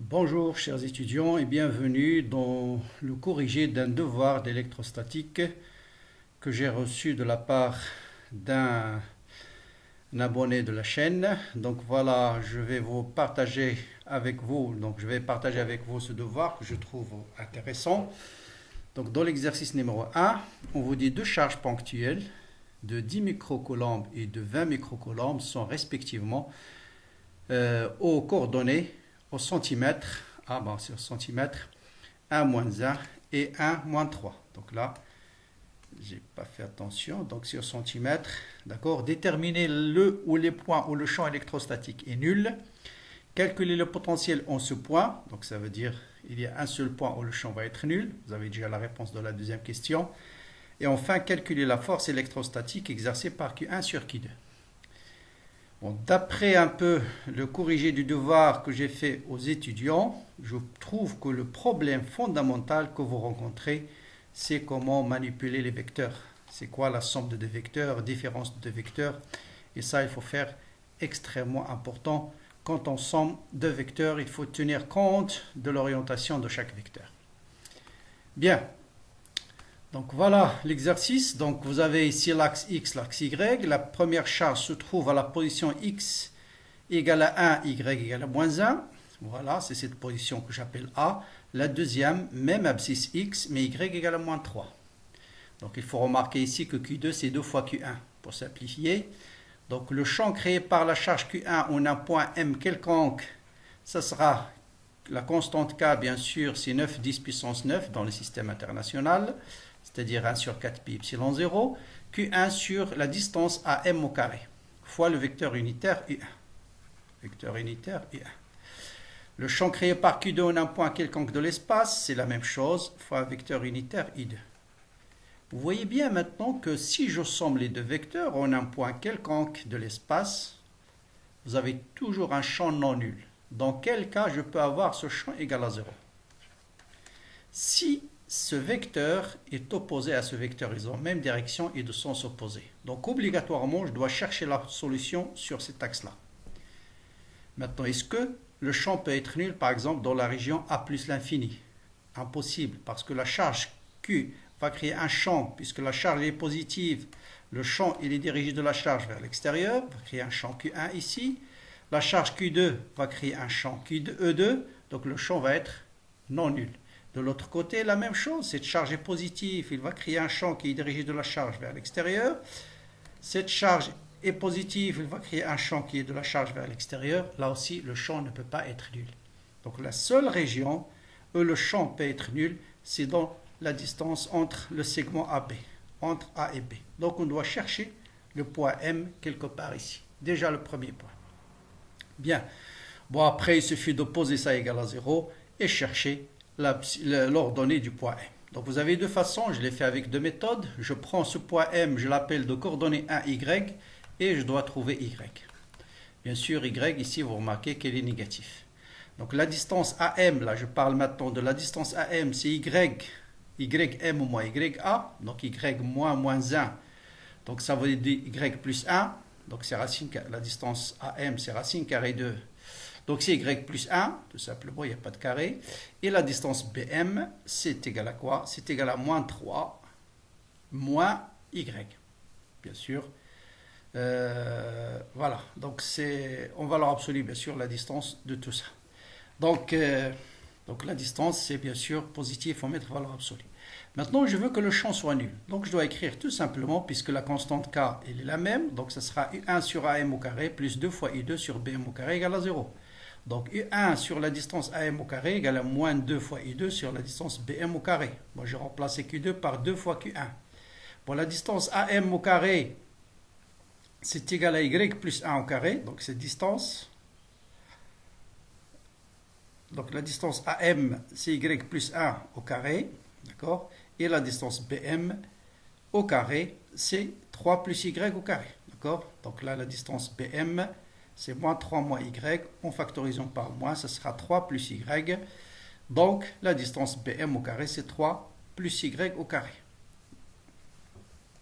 Bonjour chers étudiants et bienvenue dans le corrigé d'un devoir d'électrostatique que j'ai reçu de la part d'un abonné de la chaîne. Donc voilà, je vais partager avec vous ce devoir que je trouve intéressant. Donc dans l'exercice numéro 1, on vous dit deux charges ponctuelles de 10 microcoulombs et de 20 microcoulombs sont respectivement aux coordonnées au centimètre, c'est au centimètre, 1 moins 1 et 1 moins 3. Donc là, j'ai pas fait attention, donc c'est au centimètre, d'accord. Déterminer le ou les points où le champ électrostatique est nul. Calculer le potentiel en ce point, donc ça veut dire il y a un seul point où le champ va être nul. Vous avez déjà la réponse de la deuxième question. Et enfin, calculer la force électrostatique exercée par Q1 sur Q2. Bon, d'après un peu le corrigé du devoir que j'ai fait aux étudiants, je trouve que le problème fondamental que vous rencontrez, c'est comment manipuler les vecteurs. C'est quoi la somme de deux vecteurs, différence de deux vecteurs. Et ça, il faut faire extrêmement important. Quand on somme deux vecteurs, il faut tenir compte de l'orientation de chaque vecteur. Bien. Donc voilà l'exercice. Donc vous avez ici l'axe X, l'axe Y. La première charge se trouve à la position X égale à 1, Y égale à moins 1. Voilà, c'est cette position que j'appelle A. La deuxième, même abscisse X, mais Y égale à moins 3. Donc il faut remarquer ici que Q2 c'est 2 fois Q1 pour simplifier. Donc le champ créé par la charge Q1 en un point M quelconque, ça sera la constante K, bien sûr, c'est 9, 10 puissance 9 dans le système international, c'est-à-dire 1 sur 4 pi epsilon 0, Q1 sur la distance à M au carré, fois le vecteur unitaire U1. Vecteur unitaire U1. Le champ créé par Q2 en un point quelconque de l'espace, c'est la même chose, fois un vecteur unitaire I2. Vous voyez bien maintenant que si je somme les deux vecteurs en un point quelconque de l'espace, vous avez toujours un champ non nul. Dans quel cas je peux avoir ce champ égal à 0? Si ce vecteur est opposé à ce vecteur, ils ont la même direction et de sens opposé. Donc obligatoirement, je dois chercher la solution sur cet axe-là. Maintenant, est-ce que le champ peut être nul, par exemple, dans la région A plus l'infini? Impossible, parce que la charge Q va créer un champ, puisque la charge est positive, le champ il est dirigé de la charge vers l'extérieur, va créer un champ Q1 ici. La charge Q2 va créer un champ E2, donc le champ va être non nul. De l'autre côté, la même chose, cette charge est positive, il va créer un champ qui est dirigé de la charge vers l'extérieur. Cette charge est positive, il va créer un champ qui est de la charge vers l'extérieur. Là aussi, le champ ne peut pas être nul. Donc la seule région où le champ peut être nul, c'est dans la distance entre le segment AB, entre A et B. Donc on doit chercher le point M quelque part ici. Déjà le premier point. Bien. Bon, après, il suffit de poser ça égal à 0 et chercher l'ordonnée du point M. Donc vous avez deux façons, je l'ai fait avec deux méthodes. Je prends ce point M, je l'appelle de coordonnée 1, Y, et je dois trouver Y. Bien sûr, Y, ici, vous remarquez qu'elle est négative. Donc la distance AM, là, je parle maintenant de la distance AM, c'est Y, YM moins YA, donc Y moins 1. Donc ça veut dire Y plus 1, donc c'est racine, la distance AM, c'est racine carrée de... Donc c'est Y plus 1, tout simplement, il n'y a pas de carré. Et la distance BM, c'est égal à quoi? C'est égal à moins 3, moins Y, bien sûr. Voilà, donc c'est en valeur absolue, bien sûr, la distance de tout ça. Donc la distance, c'est bien sûr positif, il faut mettre valeur absolue. Maintenant, je veux que le champ soit nul. Donc je dois écrire tout simplement, puisque la constante K, elle est la même, donc ce sera U1 sur AM au carré plus 2 fois U2 sur BM au carré égale à 0. Donc U1 sur la distance AM au carré égale à moins 2 fois U2 sur la distance BM au carré. Moi, j'ai remplacé Q2 par 2 fois Q1. Bon, la distance AM au carré, c'est égal à Y plus 1 au carré, donc cette distance. Donc la distance AM, c'est Y plus 1 au carré, d'accord? Et la distance BM au carré, c'est 3 plus Y au carré, d'accord? Donc là, la distance BM, c'est moins 3 moins Y. En factorisant par moins, ça sera 3 plus Y. Donc la distance BM au carré, c'est 3 plus Y au carré.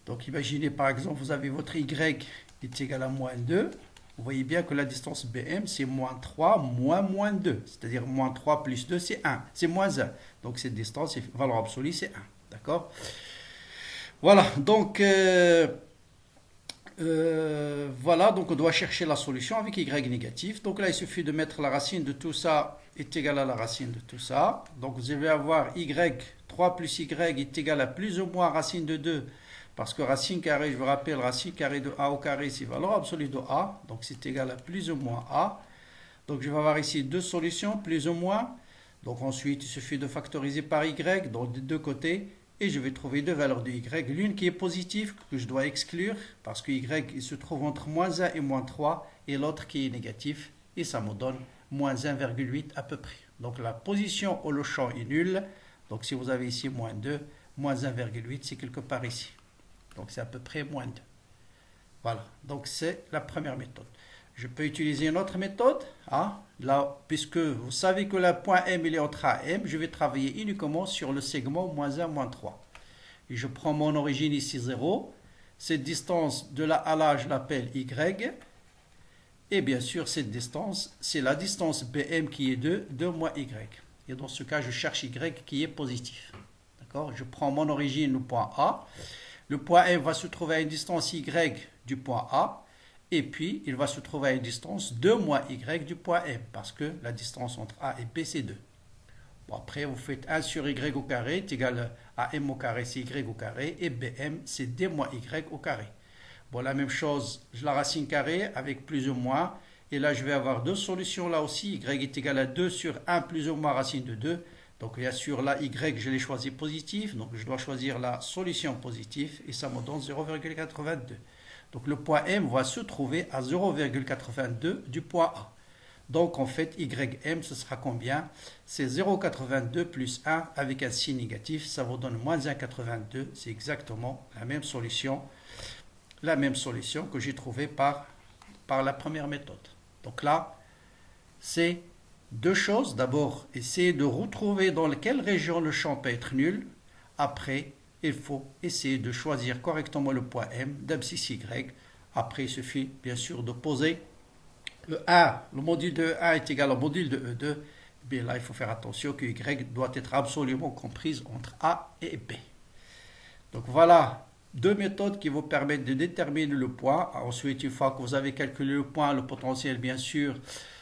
Donc imaginez par exemple, vous avez votre Y qui est égal à moins 2. vous voyez bien que la distance BM, c'est moins 3 moins 2. C'est-à-dire moins 3 plus 2, c'est 1. C'est moins 1. Donc cette distance, valeur absolue, c'est 1. D'accord? Voilà, donc voilà, donc on doit chercher la solution avec y négatif. Donc là, il suffit de mettre la racine de tout ça est égale à la racine de tout ça. Donc vous allez avoir y, 3 plus y est égal à plus ou moins racine de 2. Parce que racine carrée, je vous rappelle, racine carrée de a au carré, c'est valeur absolue de a. Donc c'est égal à plus ou moins a. Donc je vais avoir ici deux solutions, plus ou moins. Donc ensuite, il suffit de factoriser par y, donc des deux côtés. Et je vais trouver deux valeurs de y. L'une qui est positive, que je dois exclure, parce que y il se trouve entre moins 1 et moins 3, et l'autre qui est négatif, et ça me donne moins 1,8 à peu près. Donc la position où le champ est nul, donc si vous avez ici moins 2, moins 1,8, c'est quelque part ici. Donc c'est à peu près moins 2. Voilà, donc c'est la première méthode. Je peux utiliser une autre méthode. Là, puisque vous savez que le point M il est entre A et M, je vais travailler uniquement sur le segment moins 1, moins 3. Et je prends mon origine ici 0. Cette distance de là à là, je l'appelle Y. Et bien sûr, cette distance, c'est la distance BM qui est 2 moins Y. Et dans ce cas, je cherche Y qui est positif. D'accord? Je prends mon origine, le point A. Le point M va se trouver à une distance Y du point A. Et puis, il va se trouver à une distance 2 moins Y du point M. Parce que la distance entre A et B, c'est 2. Bon, après, vous faites 1 sur Y au carré est égal à M au carré, c'est Y au carré. Et BM, c'est D moins Y au carré. Bon, la même chose, je la racine carrée avec plus ou moins. Et là, je vais avoir deux solutions là aussi. Y est égal à 2 sur 1 plus ou moins racine de 2. Donc, bien sûr, là, Y, je l'ai choisi positif. Donc, je dois choisir la solution positive. Et ça me donne 0,82. Donc, le point M va se trouver à 0,82 du point A. Donc, en fait, YM, ce sera combien? C'est 0,82 plus 1 avec un signe négatif. Ça vous donne moins 1,82. C'est exactement la même solution que j'ai trouvée par la première méthode. Donc là, c'est deux choses. D'abord, essayer de retrouver dans quelle région le champ peut être nul. Après, il faut essayer de choisir correctement le point M d'abscisse Y. Après, il suffit bien sûr de poser le 1. Le module de 1 est égal au module de E2. Bien là, il faut faire attention que Y doit être absolument comprise entre A et B. Donc voilà deux méthodes qui vous permettent de déterminer le point. Ensuite, une fois que vous avez calculé le point, le potentiel, bien sûr,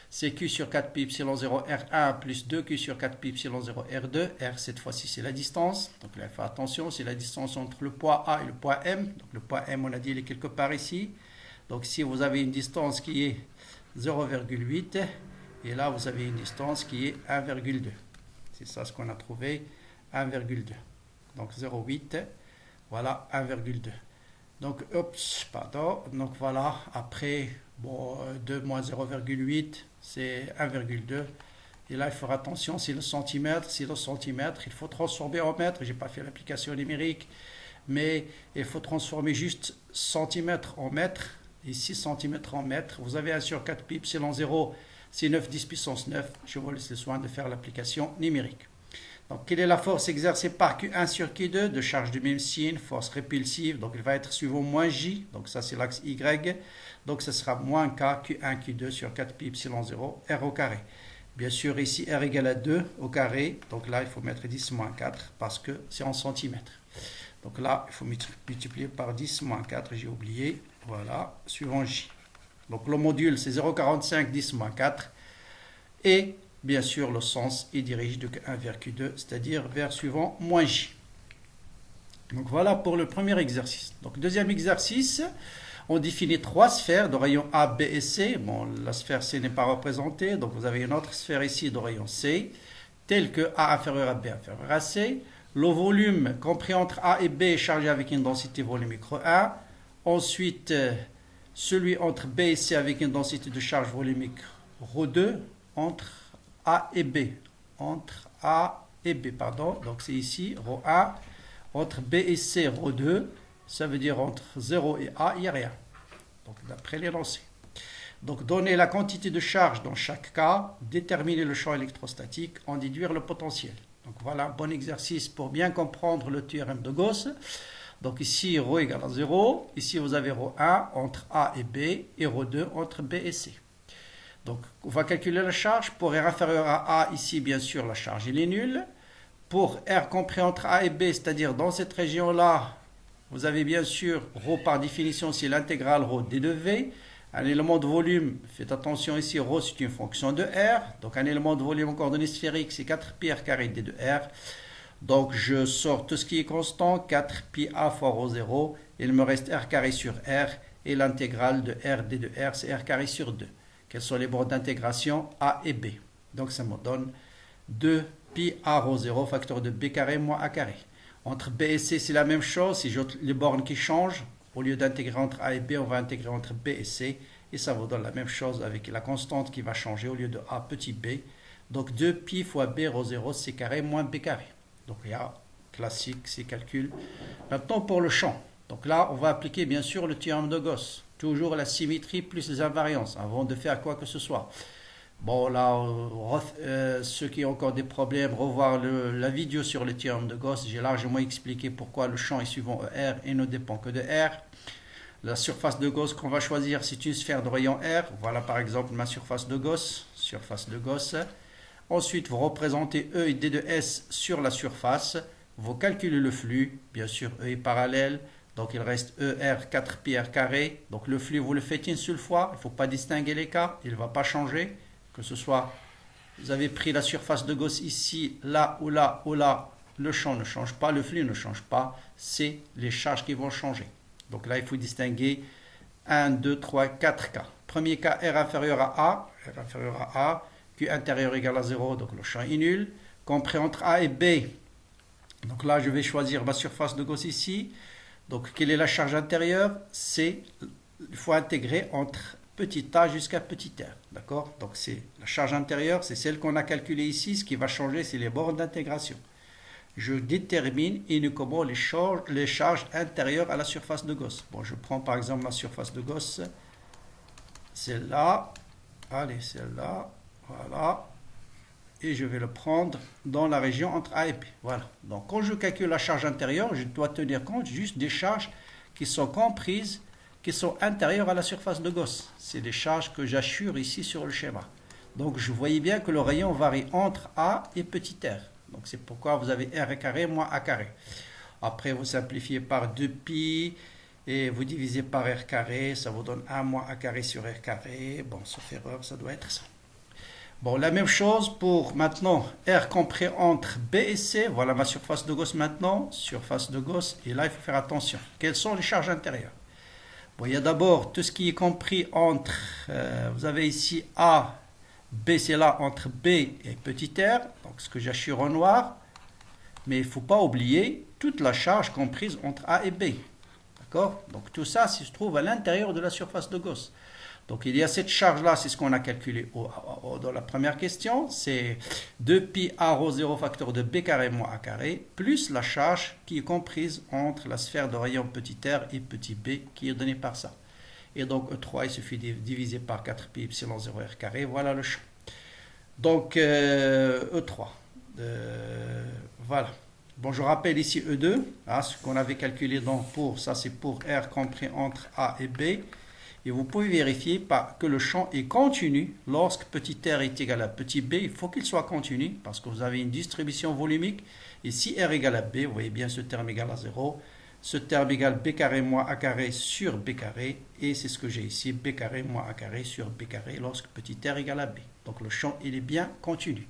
c'est Q sur 4 pi epsilon 0 R1 plus 2Q sur 4 pi epsilon 0 R2. R, cette fois-ci, c'est la distance. Donc là, il faut attention, c'est la distance entre le point A et le point M. Donc le point M, on a dit, il est quelque part ici. Donc si vous avez une distance qui est 0,8, et là, vous avez une distance qui est 1,2. C'est ça ce qu'on a trouvé, 1,2. Donc 0,8, voilà, 1,2. Donc, donc voilà, après, bon, 2 moins 0,8, c'est 1,2. Et là, il faut faire attention, c'est le centimètre. Il faut transformer en mètre. Je n'ai pas fait l'application numérique, mais il faut transformer juste centimètre en mètre. Et 6 cm en mètre. Vous avez 1 sur 4 pi epsilon 0, c'est 9 10 puissance 9. Je vous laisse le soin de faire l'application numérique. Donc, quelle est la force exercée par Q1 sur Q2 de charge du même signe, force répulsive. Donc, il va être suivant moins J. Donc, ça, c'est l'axe Y. Donc, ce sera moins K, Q1, Q2 sur 4 pi epsilon 0, R au carré. Bien sûr, ici, R égale à 2 au carré. Donc, là, il faut mettre 10 moins 4 parce que c'est en centimètres. Donc, là, il faut multiplier par 10 moins 4. J'ai oublié. Voilà, suivant J. Donc, le module, c'est 0,45, 10 moins 4. Et bien sûr, le sens, il dirige de 1 vers Q2, c'est-à-dire vers suivant moins J. Donc voilà pour le premier exercice. Donc deuxième exercice, on définit trois sphères de rayon A, B et C. Bon, la sphère C n'est pas représentée, donc vous avez une autre sphère ici de rayon C, telle que A inférieur à B inférieur à C. Le volume compris entre A et B est chargé avec une densité volumique ρ1. Ensuite, celui entre B et C avec une densité de charge volumique ρ2 entre A et B. Entre A et B, pardon. Donc c'est ici ρ1. Entre B et C, ρ2. Ça veut dire entre 0 et A, il n'y a rien. Donc d'après l'énoncé. Donc donner la quantité de charge dans chaque cas, déterminer le champ électrostatique, en déduire le potentiel. Donc voilà un bon exercice pour bien comprendre le théorème de Gauss. Donc ici, ρ égale à 0. Ici, vous avez ρ1 entre A et B et ρ2 entre B et C. Donc, on va calculer la charge. Pour R inférieur à A, ici, bien sûr, la charge il est nulle. Pour R compris entre A et B, c'est-à-dire dans cette région-là, vous avez bien sûr ρ par définition, c'est l'intégrale ρ d de V. Un élément de volume, faites attention ici, ρ c'est une fonction de R. Donc un élément de volume en coordonnées sphériques, c'est 4 pi R carré d de R. Donc je sors tout ce qui est constant, 4 pi A fois ρ0. Il me reste R carré sur R. Et l'intégrale de R d de R, c'est R carré sur 2. Quelles sont les bornes d'intégration A et B? Donc ça me donne 2 pi A ρ0 facteur de B carré moins A carré. Entre B et C, c'est la même chose. C'est les bornes qui changent. Au lieu d'intégrer entre A et B, on va intégrer entre B et C. Et ça vous donne la même chose avec la constante qui va changer au lieu de A petit b. Donc 2 pi fois B ρ0, C carré moins B carré. Donc il y a classique, ces calculs. Maintenant pour le champ. Donc là, on va appliquer bien sûr le théorème de Gauss. Toujours la symétrie plus les invariances avant de faire quoi que ce soit. Bon, là, ceux qui ont encore des problèmes, revoir la vidéo sur le théorème de Gauss. J'ai largement expliqué pourquoi le champ est suivant ER et ne dépend que de R. La surface de Gauss qu'on va choisir, c'est une sphère de rayon R. Voilà par exemple ma surface de Gauss. Ensuite, vous représentez E et D de S sur la surface. Vous calculez le flux. Bien sûr, E est parallèle. Donc il reste ER 4 pi R carré. Donc le flux, vous le faites une seule fois. Il ne faut pas distinguer les cas. Il ne va pas changer. Que ce soit, vous avez pris la surface de Gauss ici, là ou là ou là, le champ ne change pas, le flux ne change pas, c'est les charges qui vont changer. Donc là, il faut distinguer 1, 2, 3, 4 cas. Premier cas, R inférieur à A, Q intérieur égale à 0, donc le champ est nul. Compris entre A et B, donc là, je vais choisir ma surface de Gauss ici. Donc, quelle est la charge intérieure? C'est, il faut intégrer entre petit a jusqu'à petit r. D'accord? Donc, c'est la charge intérieure, c'est celle qu'on a calculée ici. Ce qui va changer, c'est les bornes d'intégration. Je détermine uniquement les charges intérieures à la surface de Gauss. Bon, je prends par exemple ma surface de Gauss. Celle-là. Allez, celle-là. Voilà. Et je vais le prendre dans la région entre A et B. Voilà. Donc, quand je calcule la charge intérieure, je dois tenir compte juste des charges qui sont comprises, qui sont intérieures à la surface de Gauss. C'est des charges que j'assure ici sur le schéma. Donc, je voyais bien que le rayon varie entre A et petit r. Donc, c'est pourquoi vous avez R carré moins A carré. Après, vous simplifiez par 2pi et vous divisez par R carré. Ça vous donne 1 moins A carré sur R carré. Bon, sauf erreur, ça doit être ça. Bon, la même chose pour maintenant R compris entre B et C. Voilà ma surface de Gauss maintenant. Surface de Gauss. Et là, il faut faire attention. Quelles sont les charges intérieures? Bon, il y a d'abord tout ce qui est compris entre, vous avez ici A, B, c'est là entre B et petit r. Donc, ce que j'assure en noir. Mais il ne faut pas oublier toute la charge comprise entre A et B. D'accord? Donc, tout ça se trouve à l'intérieur de la surface de Gauss. Donc, il y a cette charge-là, c'est ce qu'on a calculé dans la première question. C'est 2pi A rho 0 facteur de B carré moins A carré, plus la charge qui est comprise entre la sphère de rayon petit r et petit b, qui est donnée par ça. Et donc, E3, il suffit de diviser par 4pi epsilon 0 R carré. Voilà le champ. Donc, E3. Voilà. Bon, je rappelle ici E2, hein, ce qu'on avait calculé pour, ça c'est pour R compris entre A et B. Et vous pouvez vérifier que le champ est continu. Lorsque petit r est égal à petit b, il faut qu'il soit continu parce que vous avez une distribution volumique. Et si r égale à b, vous voyez bien ce terme égale à 0. Ce terme égale b carré moins a carré sur b carré. Et c'est ce que j'ai ici, b carré moins a carré sur b carré lorsque petit r égale à b. Donc le champ, il est bien continu.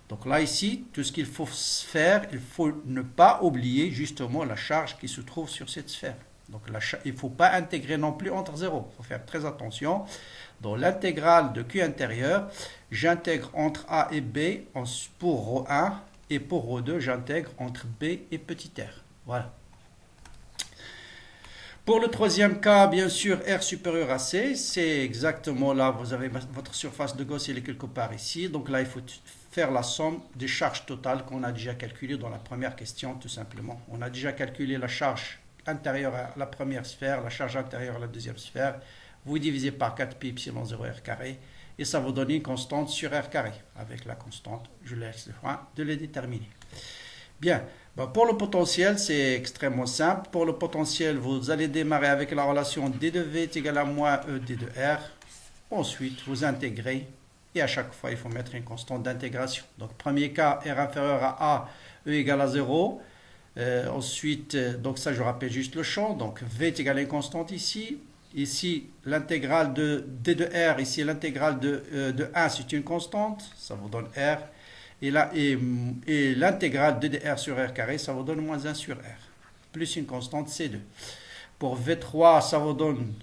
Donc là, ici, tout ce qu'il faut faire, il faut ne pas oublier justement la charge qui se trouve sur cette sphère. Donc il ne faut pas intégrer non plus entre 0. Il faut faire très attention. Dans l'intégrale de Q intérieur, j'intègre entre A et B pour ρ1 et pour ρ2, j'intègre entre B et petit r. Voilà. Pour le troisième cas, bien sûr, R supérieur à C, c'est exactement là, vous avez votre surface de Gauss, elle est quelque part ici. Donc là, il faut faire la somme des charges totales qu'on a déjà calculées dans la première question, tout simplement. On a déjà calculé la charge intérieure à la première sphère, la charge intérieure à la deuxième sphère, vous divisez par 4pi epsilon 0 r carré, et ça vous donne une constante sur r carré. Avec la constante, je laisse le soin de les déterminer. Bien. Ben, pour le potentiel, c'est extrêmement simple. Pour le potentiel, vous allez démarrer avec la relation d de v est égal à moins e d de r. Ensuite, vous intégrez. Et à chaque fois, il faut mettre une constante d'intégration. Donc, premier cas, r inférieur à a, e égale à 0. Ensuite, donc ça, je rappelle juste le champ. Donc, v est égal à une constante ici. Ici, l'intégrale de d de r, ici l'intégrale de 1, c'est une constante. Ça vous donne r. Et l'intégrale de dr sur r carré, ça vous donne moins 1 sur r. Plus une constante C2. Pour V3, ça vous donne,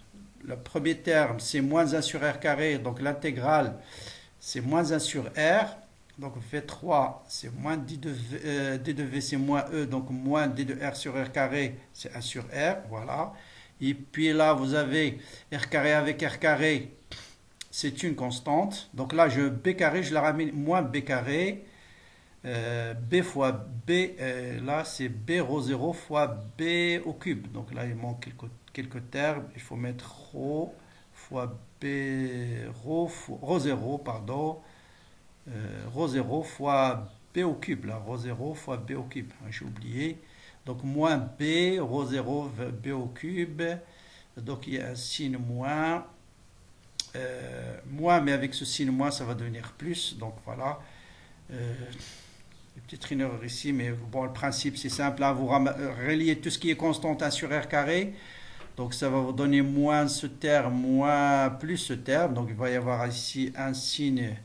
le premier terme, c'est moins 1 sur r carré. Donc l'intégrale, c'est moins 1 sur r. Donc V3, c'est moins d de v, c'est moins e. Donc moins d de r sur r carré, c'est 1 sur r. Voilà. Et puis là, vous avez r carré avec r carré. C'est une constante. Donc là, b carré, je la ramène moins b carré. B fois B, là c'est B rho 0 fois B au cube. Donc là, il manque quelques termes. Il faut mettre rho fois B, rho 0, pardon. Rho 0 fois B au cube. Là, rho 0 fois B au cube. J'ai oublié. Donc moins B, rho 0, B au cube. Donc il y a un signe moins. Moins, mais avec ce signe moins, ça va devenir plus. Donc voilà. Peut-être une erreur ici, mais bon, le principe c'est simple. Là, vous reliez tout ce qui est constante 1 sur r carré. Donc ça va vous donner moins ce terme, moins plus ce terme. Donc il va y avoir ici un signe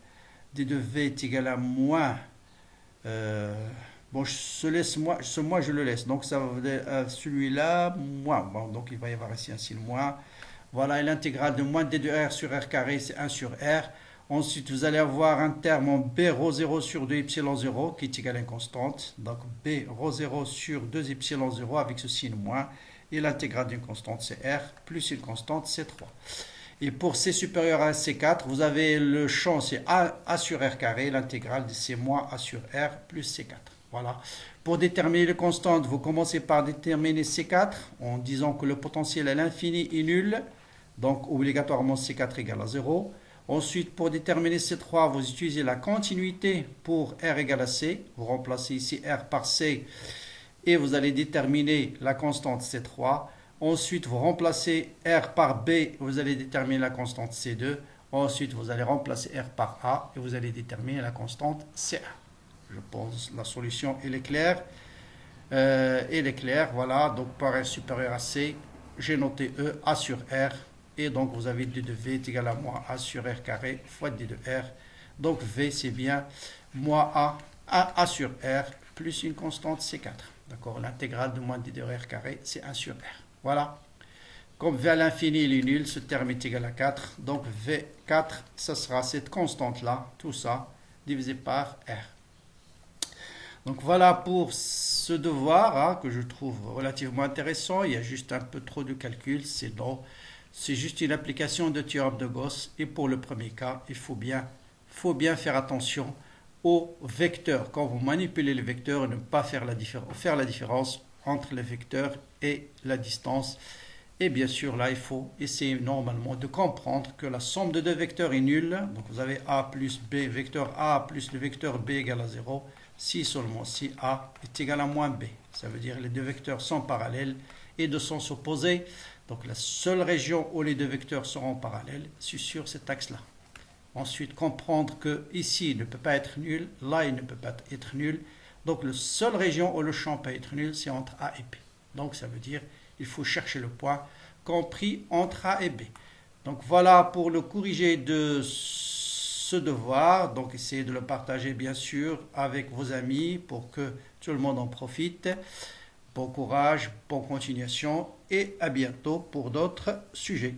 d de v est égal à moins. Bon, ce moins, je le laisse. Donc ça va celui-là, moins. Bon, donc il va y avoir ici un signe moins. Voilà, et l'intégrale de moins d de r sur r carré, c'est 1 sur r. Ensuite, vous allez avoir un terme en b rho 0 sur 2 epsilon 0 qui est égal à une constante. Donc b rho 0 sur 2 epsilon 0 avec ce signe moins. Et l'intégrale d'une constante, c'est r, plus une constante, c'est 3. Et pour c supérieur à c4, vous avez le champ, c'est a sur r carré. L'intégrale, c'est moins a sur r plus c4. Voilà. Pour déterminer les constantes, vous commencez par déterminer c4 en disant que le potentiel à l'infini est nul. Donc obligatoirement c4 égale à 0. Ensuite, pour déterminer C3, vous utilisez la continuité pour R égale à C. Vous remplacez ici R par C et vous allez déterminer la constante C3. Ensuite, vous remplacez R par B et vous allez déterminer la constante C2. Ensuite, vous allez remplacer R par A et vous allez déterminer la constante C1. Je pense que la solution elle est claire. Elle est claire, voilà. Donc, par R supérieur à C, j'ai noté E, A sur R. Et donc, vous avez d de v est égal à moins a sur r carré fois d de r. Donc, v, c'est bien moins a sur r plus une constante c4. D'accord. L'intégrale de moins d de r carré, c'est 1 sur r. Voilà. Comme v à l'infini, il est nul, ce terme est égal à 4. Donc, v4, ça sera cette constante-là, tout ça, divisé par r. Donc, voilà pour ce devoir hein, que je trouve relativement intéressant. Il y a juste un peu trop de calcul, c'est juste une application de théorème de Gauss. Et pour le premier cas, il faut bien faire attention aux vecteurs. Quand vous manipulez les vecteurs, ne pas faire la différence entre les vecteurs et la distance. Et bien sûr, là, il faut essayer normalement de comprendre que la somme de deux vecteurs est nulle. Donc, vous avez a plus b, vecteur a plus le vecteur b égale à 0. Si seulement si a est égal à moins b. Ça veut dire que les deux vecteurs sont parallèles et de sens opposés. Donc la seule région où les deux vecteurs seront parallèles, c'est sur cet axe-là. Ensuite, comprendre que ici, il ne peut pas être nul, là, il ne peut pas être nul. Donc la seule région où le champ peut être nul, c'est entre A et B. Donc ça veut dire qu'il faut chercher le point compris entre A et B. Donc voilà pour le corriger de ce devoir. Donc essayez de le partager bien sûr avec vos amis pour que tout le monde en profite. Bon courage, bonne continuation et à bientôt pour d'autres sujets.